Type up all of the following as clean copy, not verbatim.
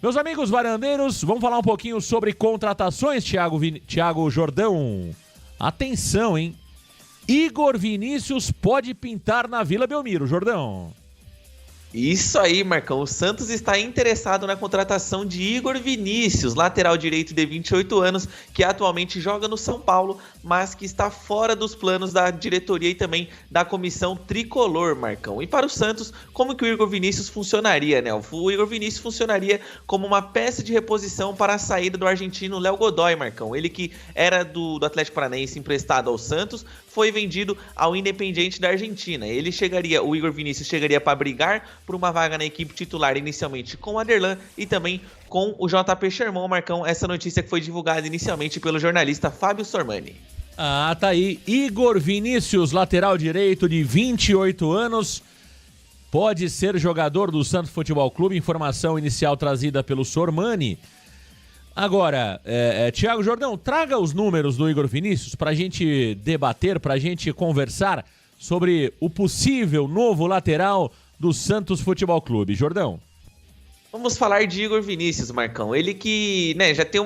Meus amigos varandeiros, vamos falar um pouquinho sobre contratações, Thiago Jordão. Atenção, hein? Igor Vinícius pode pintar na Vila Belmiro, Jordão. Isso aí, Marcão. O Santos está interessado na contratação de Igor Vinícius, lateral direito de 28 anos, que atualmente joga no São Paulo, mas que está fora dos planos da diretoria e também da comissão tricolor, Marcão. E para o Santos, como que o Igor Vinícius funcionaria, né? O Igor Vinícius funcionaria como uma peça de reposição para a saída do argentino Léo Godoy, Marcão. Ele que era do Atlético Paranaense emprestado ao Santos, foi vendido ao Independiente da Argentina. O Igor Vinícius chegaria para brigar por uma vaga na equipe titular inicialmente com o Aderlan e também com o JP Sherman, Marcão. Essa notícia que foi divulgada inicialmente pelo jornalista Fábio Sormani. Ah, tá aí. Igor Vinícius, lateral direito de 28 anos, pode ser jogador do Santos Futebol Clube. Informação inicial trazida pelo Sormani. Agora, Thiago Jordão, traga os números do Igor Vinícius para a gente debater, para a gente conversar sobre o possível novo lateral do Santos Futebol Clube. Jordão. Vamos falar de Igor Vinícius, Marcão. Ele que,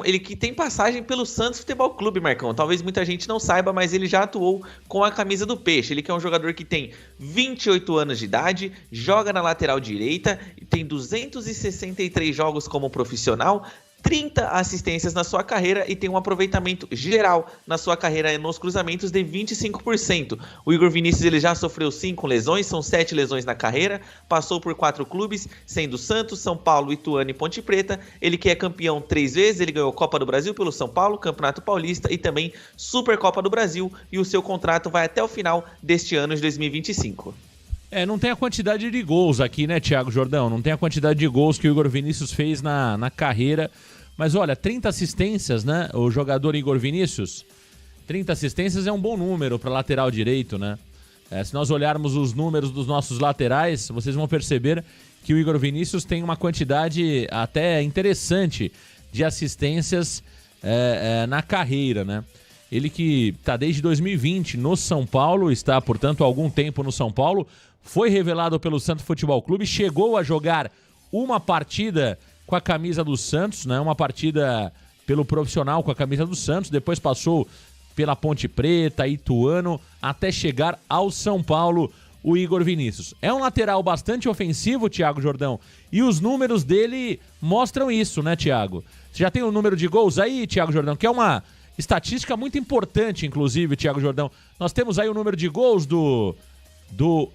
ele que tem passagem pelo Santos Futebol Clube, Marcão. Talvez muita gente não saiba, mas ele já atuou com a camisa do Peixe. Ele que é um jogador que tem 28 anos de idade, joga na lateral direita, tem 263 jogos como profissional, 30 assistências na sua carreira e tem um aproveitamento geral na sua carreira nos cruzamentos de 25%. O Igor Vinícius ele já sofreu 5 lesões, são 7 lesões na carreira, passou por 4 clubes, sendo Santos, São Paulo, Ituano e Ponte Preta. Ele que é campeão 3 vezes, ele ganhou Copa do Brasil pelo São Paulo, Campeonato Paulista e também Supercopa do Brasil, e o seu contrato vai até o final deste ano de 2025. Não tem a quantidade de gols aqui, né, Thiago Jordão? Não tem a quantidade de gols que o Igor Vinícius fez na carreira. Mas olha, 30 assistências, né? O jogador Igor Vinícius, 30 assistências é um bom número para lateral direito, né? Se nós olharmos os números dos nossos laterais, vocês vão perceber que o Igor Vinícius tem uma quantidade até interessante de assistências na carreira, né? Ele que está desde 2020 no São Paulo, está, portanto, há algum tempo no São Paulo, foi revelado pelo Santos Futebol Clube, chegou a jogar uma partida com a camisa do Santos, né? Uma partida pelo profissional com a camisa do Santos, depois passou pela Ponte Preta, Ituano, até chegar ao São Paulo, o Igor Vinícius. É um lateral bastante ofensivo, Thiago Jordão, e os números dele mostram isso, né, Thiago? Você já tem o número de gols aí, Thiago Jordão, que é uma estatística muito importante, inclusive, Thiago Jordão. Nós temos aí o número de gols do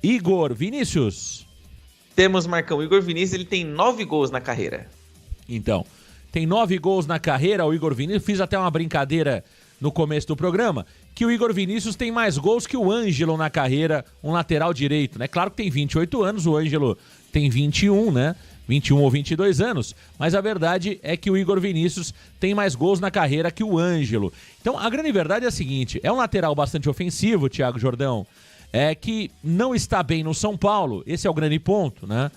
Igor Vinícius. Temos, Marcão. O Igor Vinícius ele tem 9 gols na carreira. Então, tem 9 gols na carreira o Igor Vinícius. Fiz até uma brincadeira no começo do programa, que o Igor Vinícius tem mais gols que o Ângelo na carreira, um lateral direito, né? Claro que tem 28 anos, o Ângelo tem 21, né? 21 ou 22 anos, mas a verdade é que o Igor Vinícius tem mais gols na carreira que o Ângelo. Então, a grande verdade é a seguinte, é um lateral bastante ofensivo, Thiago Jordão, que não está bem no São Paulo, esse é o grande ponto, né?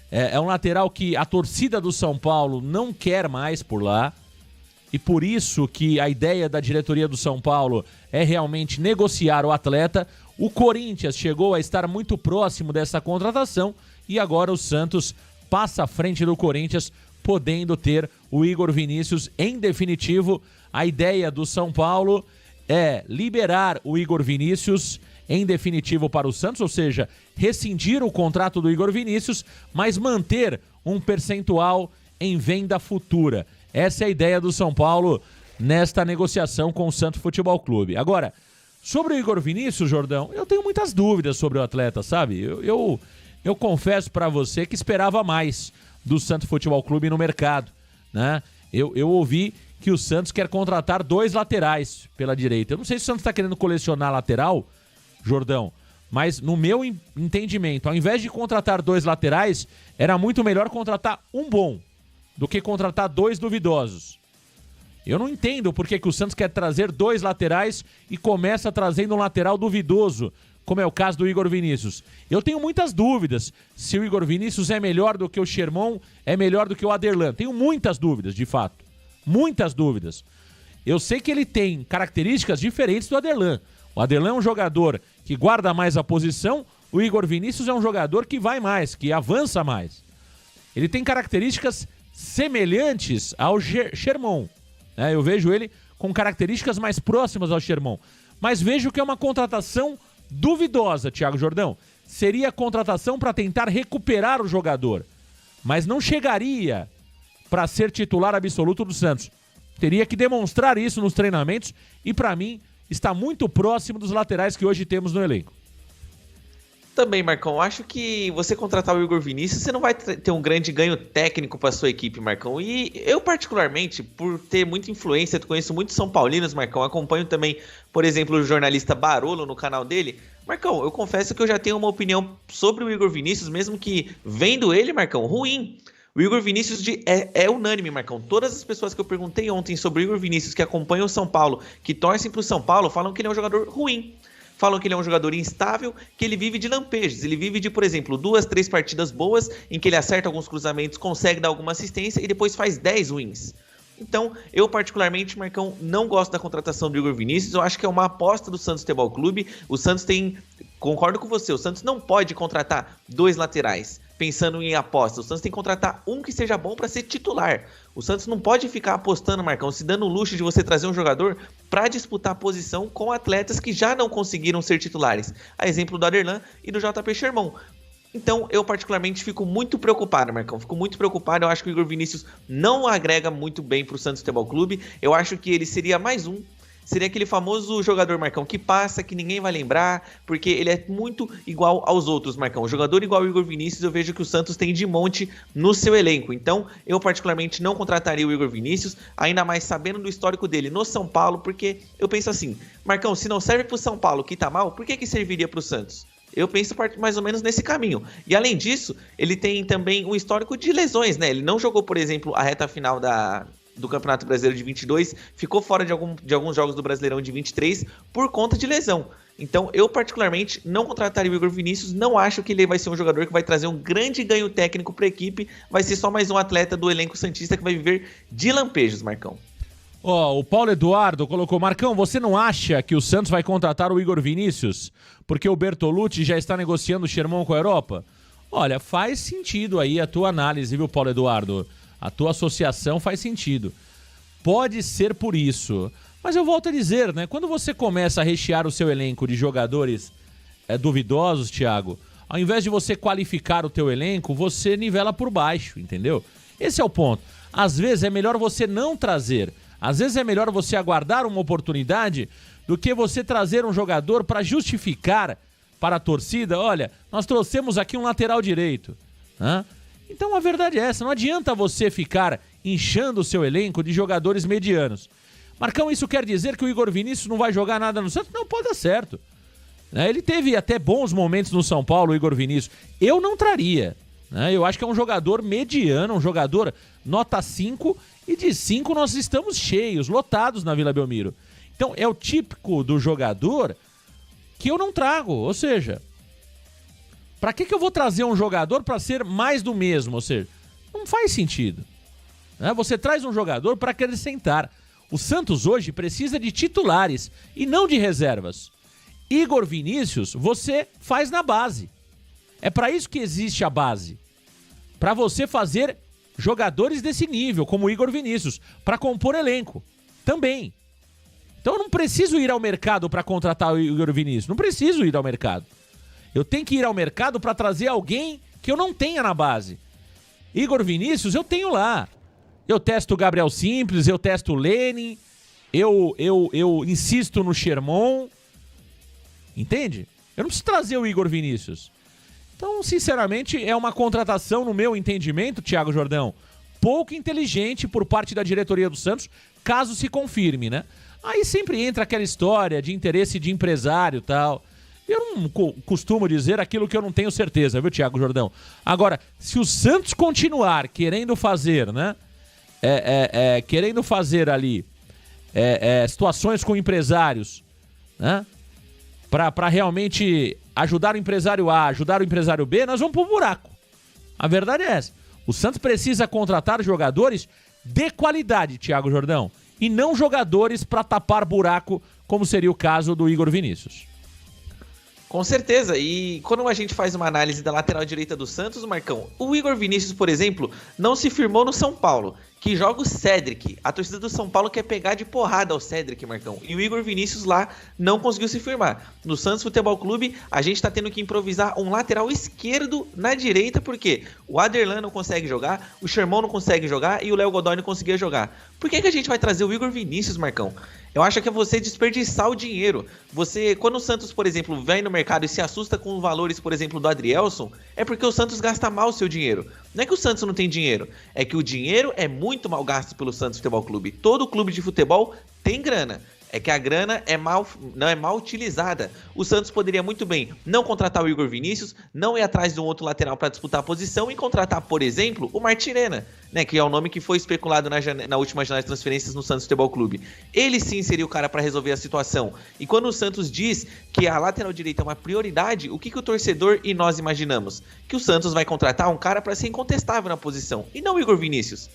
É um lateral que a torcida do São Paulo não quer mais por lá, e por isso que a ideia da diretoria do São Paulo é realmente negociar o atleta. O Corinthians chegou a estar muito próximo dessa contratação e agora o Santos passa à frente do Corinthians, podendo ter o Igor Vinícius em definitivo. A ideia do São Paulo é liberar o Igor Vinícius em definitivo para o Santos, ou seja, rescindir o contrato do Igor Vinícius, mas manter um percentual em venda futura. Essa é a ideia do São Paulo nesta negociação com o Santos Futebol Clube. Agora, sobre o Igor Vinícius, Jordão, eu tenho muitas dúvidas sobre o atleta, sabe? Eu confesso para você que esperava mais do Santos Futebol Clube no mercado, né? Eu ouvi que o Santos quer contratar 2 laterais pela direita. Eu não sei se o Santos está querendo colecionar lateral, Jordão, mas no meu entendimento, ao invés de contratar 2 laterais, era muito melhor contratar um bom do que contratar 2 duvidosos. Eu não entendo por que o Santos quer trazer 2 laterais e começa trazendo um lateral duvidoso, como é o caso do Igor Vinícius. Eu tenho muitas dúvidas se o Igor Vinícius é melhor do que o Sherman, é melhor do que o Aderlan. Tenho muitas dúvidas, de fato. Muitas dúvidas. Eu sei que ele tem características diferentes do Aderlan. O Aderlan é um jogador que guarda mais a posição, o Igor Vinícius é um jogador que vai mais, que avança mais. Ele tem características semelhantes ao Sherman. Eu vejo ele com características mais próximas ao Sherman. Mas vejo que é uma contratação duvidosa, Thiago Jordão. Seria contratação para tentar recuperar o jogador, mas não chegaria para ser titular absoluto do Santos. Teria que demonstrar isso nos treinamentos e, para mim, está muito próximo dos laterais que hoje temos no elenco. Também, Marcão, acho que você contratar o Igor Vinícius, você não vai ter um grande ganho técnico para sua equipe, Marcão. E eu, particularmente, por ter muita influência, conheço muitos São Paulinos, Marcão, acompanho também, por exemplo, o jornalista Barolo no canal dele. Marcão, eu confesso que eu já tenho uma opinião sobre o Igor Vinícius, mesmo que vendo ele, Marcão, ruim. O Igor Vinícius é unânime, Marcão. Todas as pessoas que eu perguntei ontem sobre o Igor Vinícius, que acompanham o São Paulo, que torcem para o São Paulo, falam que ele é um jogador ruim. Falam que ele é um jogador instável, que ele vive de lampejos. Ele vive de, por exemplo, 2, 3 partidas boas, em que ele acerta alguns cruzamentos, consegue dar alguma assistência e depois faz 10 ruins. Então, eu particularmente, Marcão, não gosto da contratação do Igor Vinícius. Eu acho que é uma aposta do Santos Futebol Clube. O Santos concordo com você, o Santos não pode contratar 2 laterais pensando em aposta. O Santos tem que contratar um que seja bom para ser titular. O Santos não pode ficar apostando, Marcão, se dando o luxo de você trazer um jogador para disputar a posição com atletas que já não conseguiram ser titulares. A exemplo do Aderlan e do JP Sherman. Então, eu particularmente fico muito preocupado, Marcão. Fico muito preocupado. Eu acho que o Igor Vinícius não agrega muito bem para o Santos Futebol Clube. Eu acho que ele seria mais um. Seria aquele famoso jogador, Marcão, que passa, que ninguém vai lembrar, porque ele é muito igual aos outros, Marcão. O jogador igual ao Igor Vinícius, eu vejo que o Santos tem de monte no seu elenco. Então, eu particularmente não contrataria o Igor Vinícius, ainda mais sabendo do histórico dele no São Paulo, porque eu penso assim, Marcão, se não serve pro São Paulo, que tá mal, por que serviria pro Santos? Eu penso mais ou menos nesse caminho. E além disso, ele tem também um histórico de lesões, né? Ele não jogou, por exemplo, a reta final do Campeonato Brasileiro de 22, ficou fora de alguns jogos do Brasileirão de 23 por conta de lesão. Então, eu particularmente não contrataria o Igor Vinícius, não acho que ele vai ser um jogador que vai trazer um grande ganho técnico para a equipe, vai ser só mais um atleta do elenco santista que vai viver de lampejos, Marcão. O Paulo Eduardo colocou, Marcão, você não acha que o Santos vai contratar o Igor Vinícius porque o Bertolucci já está negociando o Sherman com a Europa? Olha, faz sentido aí a tua análise, viu, Paulo Eduardo? A tua associação faz sentido. Pode ser por isso. Mas eu volto a dizer, né? Quando você começa a rechear o seu elenco de jogadores duvidosos, Thiago, ao invés de você qualificar o teu elenco, você nivela por baixo, entendeu? Esse é o ponto. Às vezes é melhor você não trazer. Às vezes é melhor você aguardar uma oportunidade do que você trazer um jogador para justificar para a torcida, olha, nós trouxemos aqui um lateral direito, né? Então a verdade é essa, não adianta você ficar inchando o seu elenco de jogadores medianos. Marcão, isso quer dizer que o Igor Vinícius não vai jogar nada no Santos? Não, pode dar certo. Ele teve até bons momentos no São Paulo, o Igor Vinícius. Eu não traria. Eu acho que é um jogador mediano, um jogador nota 5, e de 5 nós estamos cheios, lotados na Vila Belmiro. Então é o típico do jogador que eu não trago, ou seja... Pra que eu vou trazer um jogador para ser mais do mesmo? Ou seja, não faz sentido. Você traz um jogador para acrescentar. O Santos hoje precisa de titulares e não de reservas. Igor Vinícius, você faz na base. É para isso que existe a base. Para você fazer jogadores desse nível, como o Igor Vinícius, para compor elenco. Também. Então eu não preciso ir ao mercado para contratar o Igor Vinícius. Não preciso ir ao mercado. Eu tenho que ir ao mercado para trazer alguém que eu não tenha na base. Igor Vinícius, eu tenho lá. Eu testo o Gabriel Simples, eu testo o Lenin, eu insisto no Sherman. Entende? Eu não preciso trazer o Igor Vinícius. Então, sinceramente, é uma contratação, no meu entendimento, Thiago Jordão, pouco inteligente por parte da diretoria do Santos, caso se confirme, né? Aí sempre entra aquela história de interesse de empresário e tal. Eu não costumo dizer aquilo que eu não tenho certeza, viu, Thiago Jordão? Agora, se o Santos continuar querendo fazer, né? Querendo fazer ali situações com empresários, né? Para realmente ajudar o empresário A, ajudar o empresário B, nós vamos pro buraco. A verdade é essa. O Santos precisa contratar jogadores de qualidade, Thiago Jordão, e não jogadores para tapar buraco, como seria o caso do Igor Vinícius. Com certeza, e quando a gente faz uma análise da lateral direita do Santos, Marcão, o Igor Vinícius, por exemplo, não se firmou no São Paulo, que joga o Cédric. A torcida do São Paulo quer pegar de porrada ao Cédric, Marcão, e o Igor Vinícius lá não conseguiu se firmar. No Santos Futebol Clube, a gente tá tendo que improvisar um lateral esquerdo na direita, porque o Aderlan não consegue jogar, o Sherman não consegue jogar e o Léo Godoy não conseguia jogar. Por que a gente vai trazer o Igor Vinícius, Marcão? Eu acho que é você desperdiçar o dinheiro. Quando o Santos, por exemplo, vem no mercado e se assusta com os valores, por exemplo, do Adrielson, é porque o Santos gasta mal o seu dinheiro. Não é que o Santos não tem dinheiro, é que o dinheiro é muito mal gasto pelo Santos Futebol Clube. Todo clube de futebol tem grana. É que a grana não é mal utilizada. O Santos poderia muito bem não contratar o Igor Vinícius, não ir atrás de um outro lateral para disputar a posição e contratar, por exemplo, o Martirena, né, que é o nome que foi especulado na última janela de transferências no Santos Futebol Clube. Ele sim seria o cara para resolver a situação. E quando o Santos diz que a lateral direita é uma prioridade, o que o torcedor e nós imaginamos? Que o Santos vai contratar um cara para ser incontestável na posição, e não o Igor Vinícius.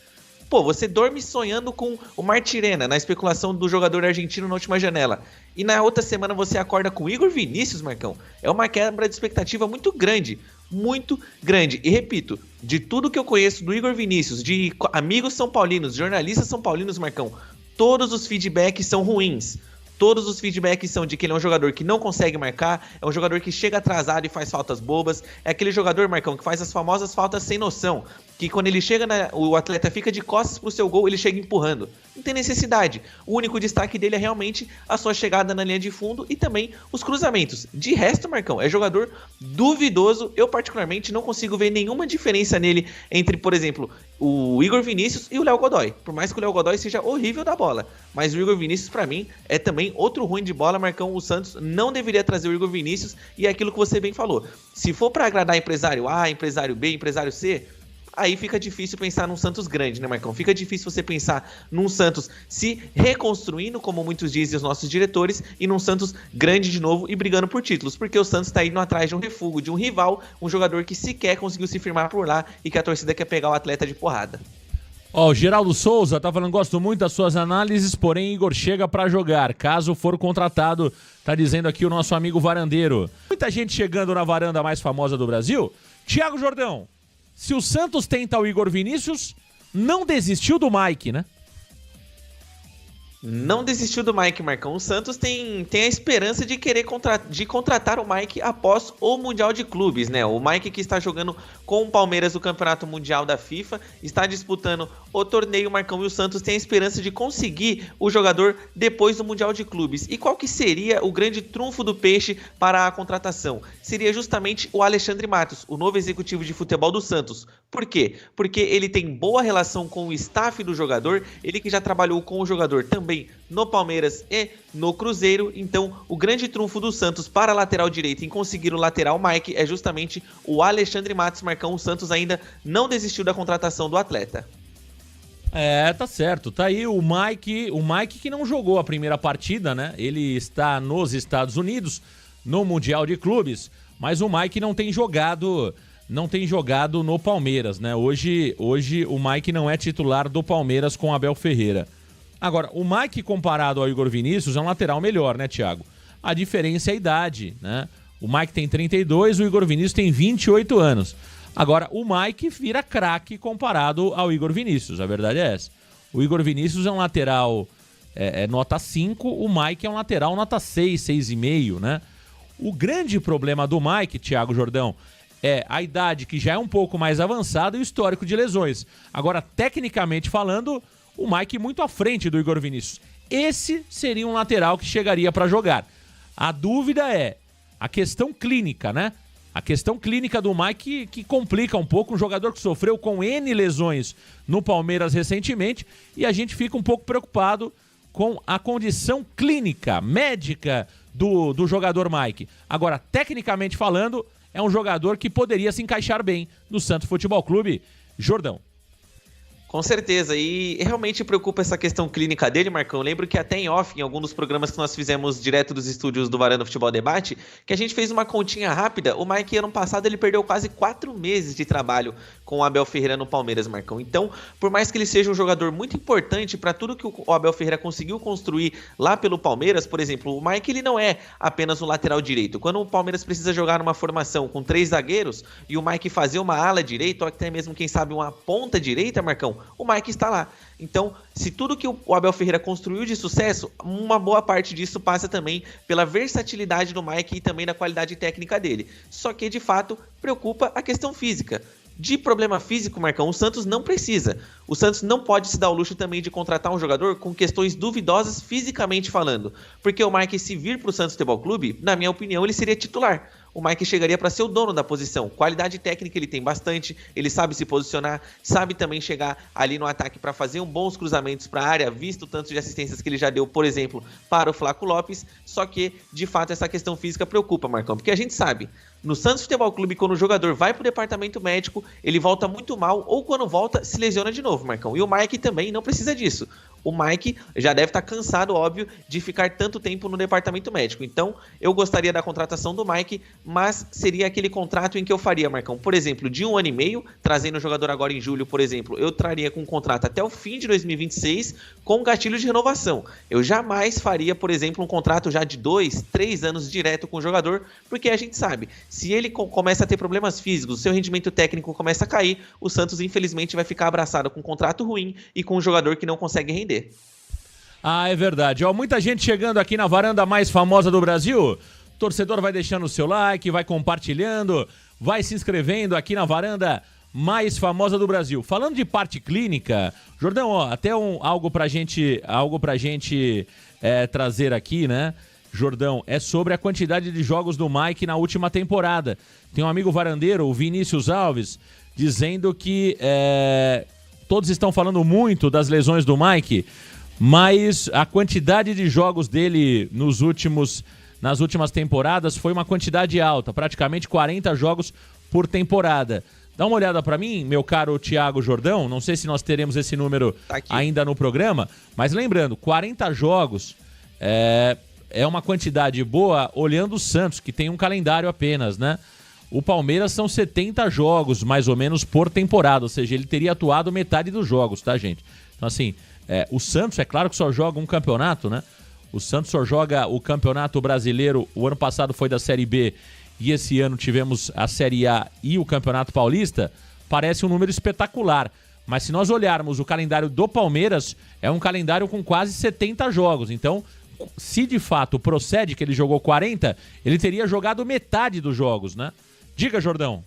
Pô, você dorme sonhando com o Martirena na especulação do jogador argentino na última janela. E na outra semana você acorda com o Igor Vinícius, Marcão. É uma quebra de expectativa muito grande. Muito grande. E repito, de tudo que eu conheço do Igor Vinícius, de amigos são paulinos, jornalistas são paulinos, Marcão, todos os feedbacks são ruins. Todos os feedbacks são de que ele é um jogador que não consegue marcar, é um jogador que chega atrasado e faz faltas bobas, é aquele jogador, Marcão, que faz as famosas faltas sem noção, que quando ele chega, o atleta fica de costas pro seu gol, ele chega empurrando. Não tem necessidade. O único destaque dele é realmente a sua chegada na linha de fundo e também os cruzamentos. De resto, Marcão, é jogador duvidoso. Eu, particularmente, não consigo ver nenhuma diferença nele entre, por exemplo, o Igor Vinícius e o Léo Godoy. Por mais que o Léo Godoy seja horrível da bola. Mas o Igor Vinícius, pra mim, é também outro ruim de bola, Marcão. O Santos não deveria trazer o Igor Vinícius e é aquilo que você bem falou. Se for pra agradar empresário A, empresário B, empresário C, aí fica difícil pensar num Santos grande, né, Marcão? Fica difícil você pensar num Santos se reconstruindo, como muitos dizem os nossos diretores, e num Santos grande de novo e brigando por títulos, porque o Santos tá indo atrás de um refúgio, de um rival, um jogador que sequer conseguiu se firmar por lá e que a torcida quer pegar o atleta de porrada. Ó, o Geraldo Souza tá falando, gosto muito das suas análises, porém Igor chega pra jogar, caso for contratado, tá dizendo aqui o nosso amigo varandeiro. Muita gente chegando na varanda mais famosa do Brasil. Thiago Jordão, se o Santos tenta o Igor Vinícius, não desistiu do Mike, né? Não desistiu do Mike, Marcão. O Santos tem a esperança de querer contratar o Mike após o Mundial de Clubes, né? O Mike que está jogando com o Palmeiras no Campeonato Mundial da FIFA, está disputando o torneio, Marcão, e o Santos tem a esperança de conseguir o jogador depois do Mundial de Clubes. E qual que seria o grande trunfo do Peixe para a contratação? Seria justamente o Alexandre Matos, o novo executivo de futebol do Santos. Por quê? Porque ele tem boa relação com o staff do jogador, ele que já trabalhou com o jogador também no Palmeiras e no Cruzeiro. Então o grande trunfo do Santos para a lateral direita em conseguir o lateral Mike é justamente o Alexandre Matos. Marcão, o Santos ainda não desistiu da contratação do atleta. É, tá certo, tá aí o Mike que não jogou a primeira partida, né? Ele está nos Estados Unidos, no Mundial de Clubes, mas o Mike não tem jogado no Palmeiras, né? Hoje o Mike não é titular do Palmeiras com Abel Ferreira. Agora, o Mike comparado ao Igor Vinícius é um lateral melhor, né, Thiago? A diferença é a idade, né? O Mike tem 32, o Igor Vinícius tem 28 anos. Agora, o Mike vira craque comparado ao Igor Vinícius, a verdade é essa. O Igor Vinícius é um lateral nota 5, o Mike é um lateral nota 6, 6,5, né? O grande problema do Mike, Thiago Jordão, é a idade que já é um pouco mais avançada e o histórico de lesões. Agora, tecnicamente falando, o Mike muito à frente do Igor Vinícius. Esse seria um lateral que chegaria para jogar. A dúvida é a questão clínica, né? A questão clínica do Mike que complica um pouco, um jogador que sofreu com N lesões no Palmeiras recentemente, e a gente fica um pouco preocupado com a condição clínica, médica do jogador Mike. Agora, tecnicamente falando, é um jogador que poderia se encaixar bem no Santos Futebol Clube. Jordão. Com certeza, e realmente preocupa essa questão clínica dele, Marcão. Eu lembro que até em off, em algum dos programas que nós fizemos direto dos estúdios do Varanda Futebol Debate, que a gente fez uma continha rápida, o Mike ano passado ele perdeu quase 4 meses de trabalho com o Abel Ferreira no Palmeiras, Marcão. Então, por mais que ele seja um jogador muito importante para tudo que o Abel Ferreira conseguiu construir lá pelo Palmeiras, por exemplo, o Mike ele não é apenas um lateral direito. Quando o Palmeiras precisa jogar numa formação com 3 zagueiros e o Mike fazer uma ala direita, ou até mesmo, quem sabe, uma ponta direita, Marcão, o Mike está lá. Então, se tudo que o Abel Ferreira construiu de sucesso, uma boa parte disso passa também pela versatilidade do Mike e também da qualidade técnica dele. Só que, de fato, preocupa a questão física. De problema físico, Marcão, o Santos não precisa. O Santos não pode se dar o luxo também de contratar um jogador com questões duvidosas fisicamente falando. Porque o Mike, se vir para o Santos Futebol Clube, na minha opinião, ele seria titular. O Mike chegaria para ser o dono da posição. Qualidade técnica ele tem bastante, ele sabe se posicionar, sabe também chegar ali no ataque para fazer bons cruzamentos para a área, visto o tanto de assistências que ele já deu, por exemplo, para o Flaco Lopes. Só que, de fato, essa questão física preocupa, Marcão, porque a gente sabe, no Santos Futebol Clube, quando o jogador vai para o departamento médico, ele volta muito mal, ou quando volta, se lesiona de novo, Marcão. E o Mike também não precisa disso. O Mike já deve estar cansado, óbvio, de ficar tanto tempo no departamento médico. Então, eu gostaria da contratação do Mike, mas seria aquele contrato em que eu faria, Marcão, por exemplo, de 1 ano e meio, trazendo o jogador agora em julho, por exemplo, eu traria com um contrato até o fim de 2026, com gatilho de renovação. Eu jamais faria, por exemplo, um contrato já de 2, 3 anos direto com o jogador, porque a gente sabe, se ele começa a ter problemas físicos, seu rendimento técnico começa a cair, o Santos, infelizmente, vai ficar abraçado com um contrato ruim e com um jogador que não consegue render. Ah, é verdade. Ó, muita gente chegando aqui na varanda mais famosa do Brasil. O torcedor vai deixando o seu like, vai compartilhando, vai se inscrevendo aqui na varanda mais famosa do Brasil. Falando de parte clínica, Jordão, ó, até algo pra gente trazer aqui, né? Jordão, é sobre a quantidade de jogos do Mike na última temporada. Tem um amigo varandeiro, o Vinícius Alves, dizendo que todos estão falando muito das lesões do Mike, mas a quantidade de jogos dele nas últimas temporadas foi uma quantidade alta, praticamente 40 jogos por temporada. Dá uma olhada para mim, meu caro Thiago Jordão, não sei se nós teremos esse número ainda no programa, mas lembrando, 40 jogos é uma quantidade boa olhando o Santos, que tem um calendário apenas, né? O Palmeiras são 70 jogos, mais ou menos, por temporada, ou seja, ele teria atuado metade dos jogos, tá, gente? Então, assim, o Santos, é claro que só joga um campeonato, né? O Santos só joga o Campeonato Brasileiro, o ano passado foi da Série B, e esse ano tivemos a Série A e o Campeonato Paulista, parece um número espetacular. Mas se nós olharmos o calendário do Palmeiras, é um calendário com quase 70 jogos, então... Se de fato procede que ele jogou 40, ele teria jogado metade dos jogos, né? Diga, Jordão.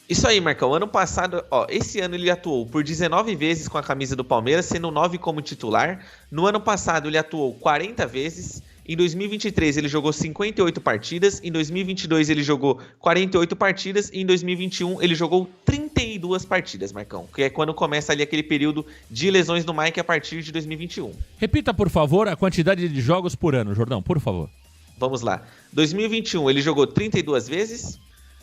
Isso aí, Marcão. Ano passado, esse ano ele atuou por 19 vezes com a camisa do Palmeiras, sendo 9 como titular. No ano passado ele atuou 40 vezes. Em 2023 ele jogou 58 partidas, em 2022 ele jogou 48 partidas e em 2021 ele jogou 32 partidas, Marcão, que é quando começa ali aquele período de lesões do Mike a partir de 2021. Repita, por favor, a quantidade de jogos por ano, Jordão, por favor. Vamos lá. 2021 ele jogou 32 vezes,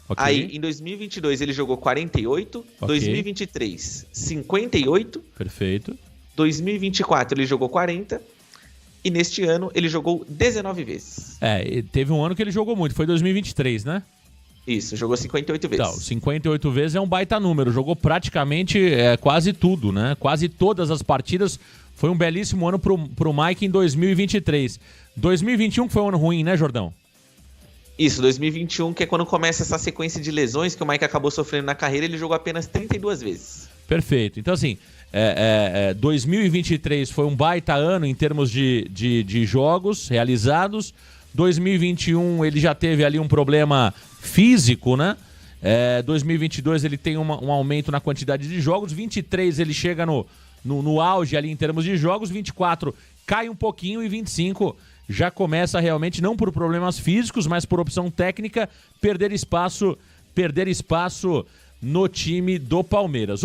okay. Aí em 2022 ele jogou 48, okay. 2023 58, perfeito. 2024 ele jogou 40. E neste ano ele jogou 19 vezes. Teve um ano que ele jogou muito, foi 2023, né? Isso, jogou 58 vezes. Então, 58 vezes é um baita número, jogou praticamente quase tudo, né? Quase todas as partidas. Foi um belíssimo ano pro Mike em 2023. 2021 que foi um ano ruim, né, Jordão? Isso, 2021, que é quando começa essa sequência de lesões que o Mike acabou sofrendo na carreira, ele jogou apenas 32 vezes. Perfeito. Então, assim, 2023 foi um baita ano em termos de jogos realizados. 2021 ele já teve ali um problema físico, né? 2022 ele tem um aumento na quantidade de jogos. 23 ele chega no auge ali em termos de jogos. 24 cai um pouquinho e 25 já começa realmente, não por problemas físicos, mas por opção técnica, perder espaço no time do Palmeiras.